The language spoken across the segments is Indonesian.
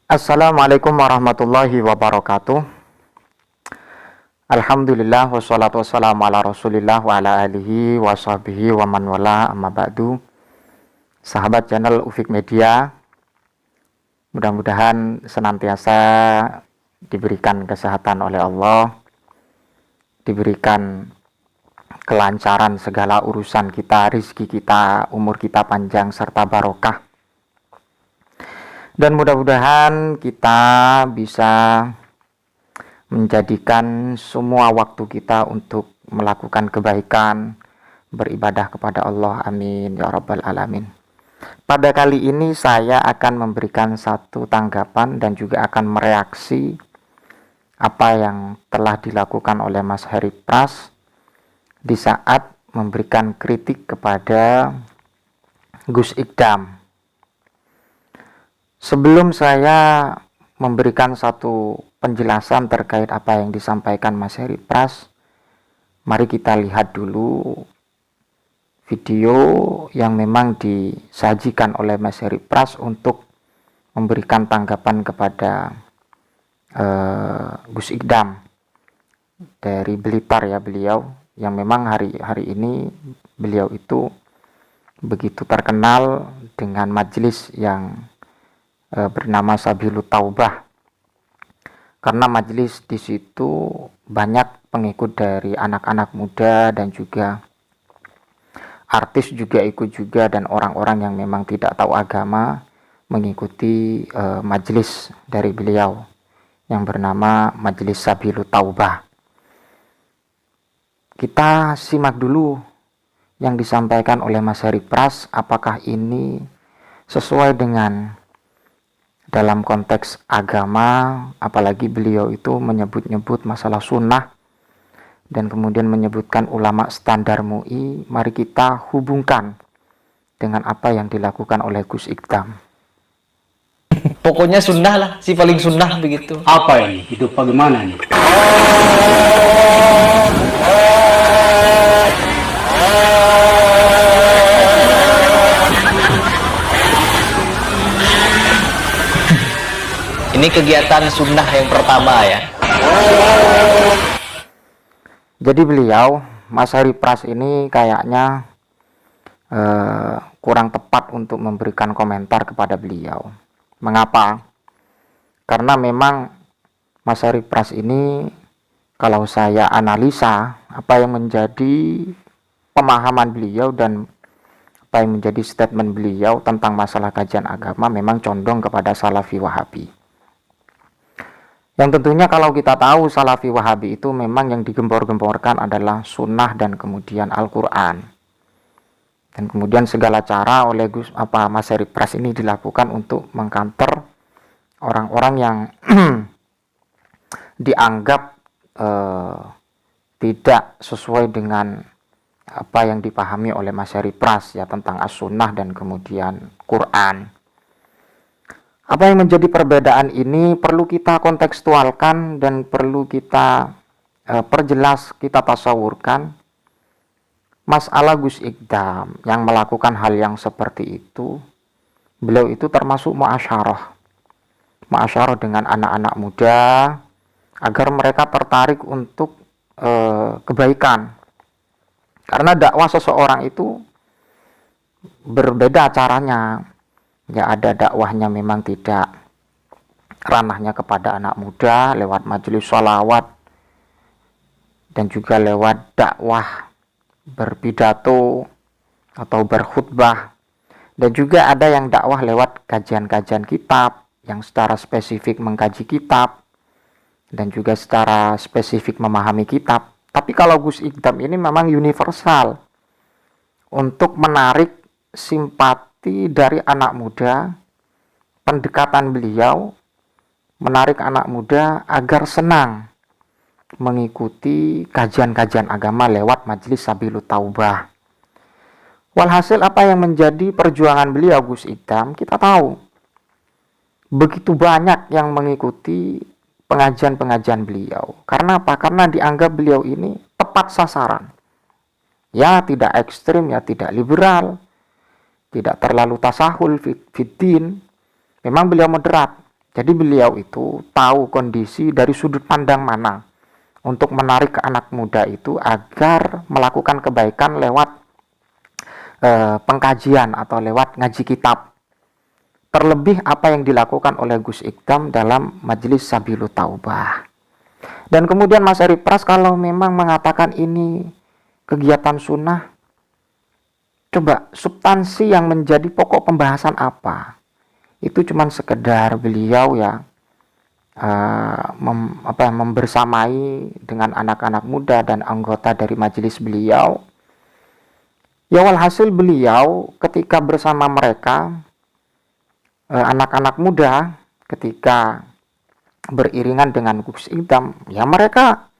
Assalamualaikum warahmatullahi wabarakatuh. Alhamdulillah wassalatu wassalamu ala rasulillah wa ala alihi wa sahbihi wa man wala amma ba'du. Sahabat channel Ufik Media, mudah-mudahan senantiasa diberikan kesehatan oleh Allah, diberikan kelancaran segala urusan kita, rizki kita, umur kita panjang serta barokah. Dan mudah-mudahan kita bisa menjadikan semua waktu kita untuk melakukan kebaikan, beribadah kepada Allah. Amin ya rabbal alamin. Pada kali ini saya akan memberikan satu tanggapan dan juga akan mereaksi apa yang telah dilakukan oleh Mas Heri Pras di saat memberikan kritik kepada Gus Ikdam. Sebelum saya memberikan satu penjelasan terkait apa yang disampaikan Mas Heri Pras, mari kita lihat dulu video yang memang disajikan oleh Mas Heri Pras untuk memberikan tanggapan kepada Gus Ikdam dari Blitar ya, beliau yang memang hari ini beliau itu begitu terkenal dengan majelis yang bernama Sabilut Taubah, karena majelis di situ banyak pengikut dari anak-anak muda dan juga artis juga ikut juga, dan orang-orang yang memang tidak tahu agama mengikuti majelis dari beliau yang bernama Majelis Sabilut Taubah. Kita simak dulu yang disampaikan oleh Mas Heri Pras, apakah ini sesuai dengan dalam konteks agama, apalagi beliau itu menyebut-nyebut masalah sunnah dan kemudian menyebutkan ulama standar MUI. Mari kita hubungkan dengan apa yang dilakukan oleh Gus Ikdam. Pokoknya sunnah lah, si paling sunnah begitu. Apa ini? Hidup bagaimana nih? Ini kegiatan sunnah yang pertama ya. Jadi beliau, Mas Heri Pras ini kayaknya kurang tepat untuk memberikan komentar kepada beliau. Mengapa? Karena memang Mas Heri Pras ini, kalau saya analisa apa yang menjadi pemahaman beliau dan apa yang menjadi statement beliau tentang masalah kajian agama, memang condong kepada Salafi Wahabi. Yang tentunya kalau kita tahu Salafi Wahabi itu memang yang digempor-gemporkan adalah sunnah dan kemudian Al-Quran. Dan kemudian segala cara oleh Mas Heri Pras ini dilakukan untuk mengkanter orang-orang yang dianggap tidak sesuai dengan apa yang dipahami oleh Mas Heri Pras ya tentang as-sunnah dan kemudian Quran. Apa yang menjadi perbedaan ini perlu kita kontekstualkan dan perlu kita perjelas, kita tasawurkan. Masalah Gus Ikdam yang melakukan hal yang seperti itu, beliau itu termasuk mu'asyarah dengan anak-anak muda agar mereka tertarik untuk kebaikan. Karena dakwah seseorang itu berbeda caranya. Ya, ada dakwahnya memang tidak ranahnya kepada anak muda lewat majelis sholawat dan juga lewat dakwah berpidato atau berkhutbah, dan juga ada yang dakwah lewat kajian-kajian kitab yang secara spesifik mengkaji kitab dan juga secara spesifik memahami kitab. Tapi kalau Gus Ikdam ini memang universal untuk menarik simpati dari anak muda. Pendekatan beliau menarik anak muda agar senang mengikuti kajian-kajian agama lewat Majelis Sabilut Taubah. Walhasil apa yang menjadi perjuangan beliau Gus Ikdam, kita tahu begitu banyak yang mengikuti pengajian-pengajian beliau. Karena apa? Karena dianggap beliau ini tepat sasaran. Ya, tidak ekstrim, ya tidak liberal, tidak terlalu tasahul fiddin. Memang beliau moderat. Jadi beliau itu tahu kondisi dari sudut pandang mana untuk menarik ke anak muda itu agar melakukan kebaikan lewat pengkajian atau lewat ngaji kitab. Terlebih apa yang dilakukan oleh Gus Ikdam dalam Majelis Sabilut Taubah. Dan kemudian Mas Eri Pras kalau memang mengatakan ini kegiatan sunnah, coba substansi yang menjadi pokok pembahasan apa? Itu cuman sekedar beliau ya membersamai dengan anak-anak muda dan anggota dari majelis beliau. Ya walhasil beliau ketika bersama mereka anak-anak muda ketika beriringan dengan Gus Ikdam, ya mereka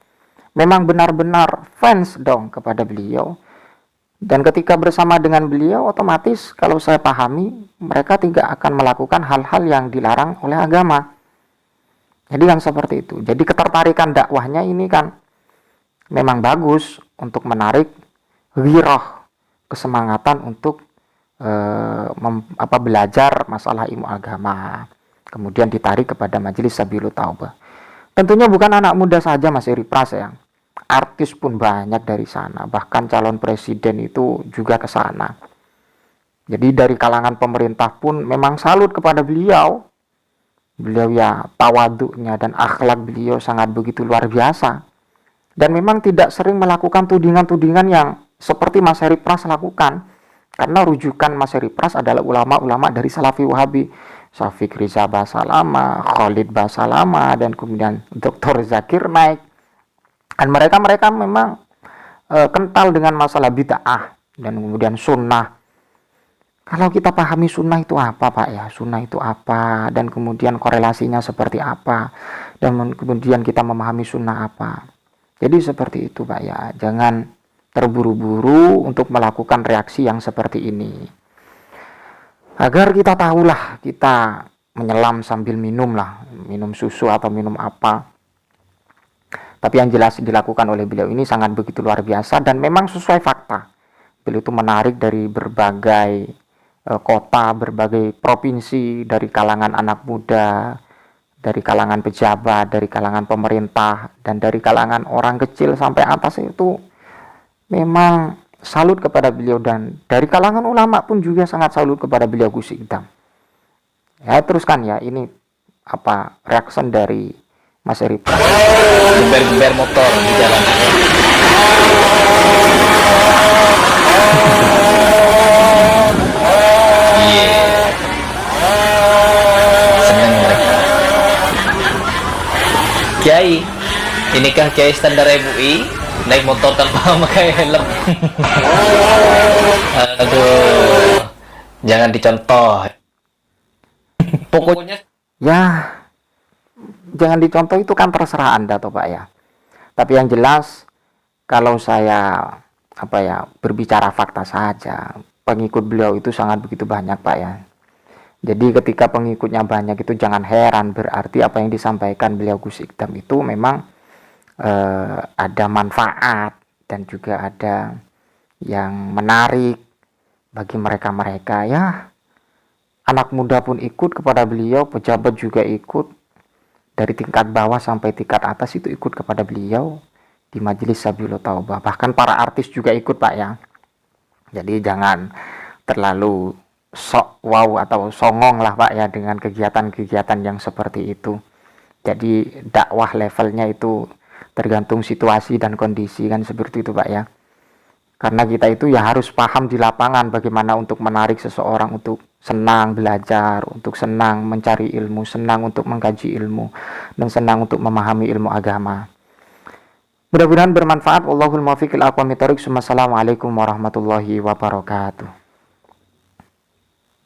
memang benar-benar fans dong kepada beliau. Dan ketika bersama dengan beliau, otomatis kalau saya pahami, mereka tidak akan melakukan hal-hal yang dilarang oleh agama. Jadi kan seperti itu. Jadi ketertarikan dakwahnya ini kan memang bagus untuk menarik ghirah, kesemangatan untuk belajar masalah ilmu agama. Kemudian ditarik kepada Majelis Sabilut Taubah. Tentunya bukan anak muda saja Mas Eri Pras ya. Artis pun banyak dari sana, bahkan calon presiden itu juga ke sana. Jadi dari kalangan pemerintah pun memang salut kepada beliau. Beliau ya tawaduknya dan akhlak beliau sangat begitu luar biasa. Dan memang tidak sering melakukan tudingan-tudingan yang seperti Mas Eri Pras lakukan. Karena rujukan Mas Eri Pras adalah ulama-ulama dari Salafi Wahabi. Syafiq Riza Basalama, Khalid Basalama, dan kemudian Dr. Zakir Naik. Dan mereka memang kental dengan masalah bid'ah dan kemudian sunnah. Kalau kita pahami sunnah itu apa Pak ya, sunnah itu apa, dan kemudian korelasinya seperti apa, dan kemudian kita memahami sunnah apa. Jadi seperti itu Pak ya, jangan terburu-buru untuk melakukan reaksi yang seperti ini. Agar kita tahulah, kita menyelam sambil minum lah, minum susu atau minum apa. Tapi yang jelas dilakukan oleh beliau ini sangat begitu luar biasa dan memang sesuai fakta. Beliau itu menarik dari berbagai kota, berbagai provinsi, dari kalangan anak muda, dari kalangan pejabat, dari kalangan pemerintah, dan dari kalangan orang kecil sampai atas itu memang salut kepada beliau, dan dari kalangan ulama pun juga sangat salut kepada beliau Gus Ikdam. Ya teruskan ya, ini reaction dari Mas Eri Pras. Gember-gember motor di jalan. Iya. Seneng mereka. Kiai, inikah Kiai standar MUI naik motor tanpa memakai helm? Aduh, jangan dicontoh. Pokoknya ya jangan dicontoh, itu kan terserah Anda toh Pak ya. Tapi yang jelas kalau saya berbicara fakta saja, pengikut beliau itu sangat begitu banyak Pak ya. Jadi ketika pengikutnya banyak itu jangan heran, berarti apa yang disampaikan beliau Gus Ikdam itu memang ada manfaat dan juga ada yang menarik bagi mereka ya. Anak muda pun ikut kepada beliau, pejabat juga ikut, dari tingkat bawah sampai tingkat atas itu ikut kepada beliau di Majelis Sabilut Taubah. Bahkan para artis juga ikut Pak ya. Jadi jangan terlalu sok wow atau songong lah Pak ya dengan kegiatan-kegiatan yang seperti itu. Jadi dakwah levelnya itu tergantung situasi dan kondisi kan seperti itu Pak ya. Karena kita itu ya harus paham di lapangan bagaimana untuk menarik seseorang untuk senang belajar, untuk senang mencari ilmu, senang untuk mengkaji ilmu, dan senang untuk memahami ilmu agama. Mudah-mudahan bermanfaat. Wallahul muwaffiq ila aqwamit thoriq. Assalamualaikum warahmatullahi wabarakatuh.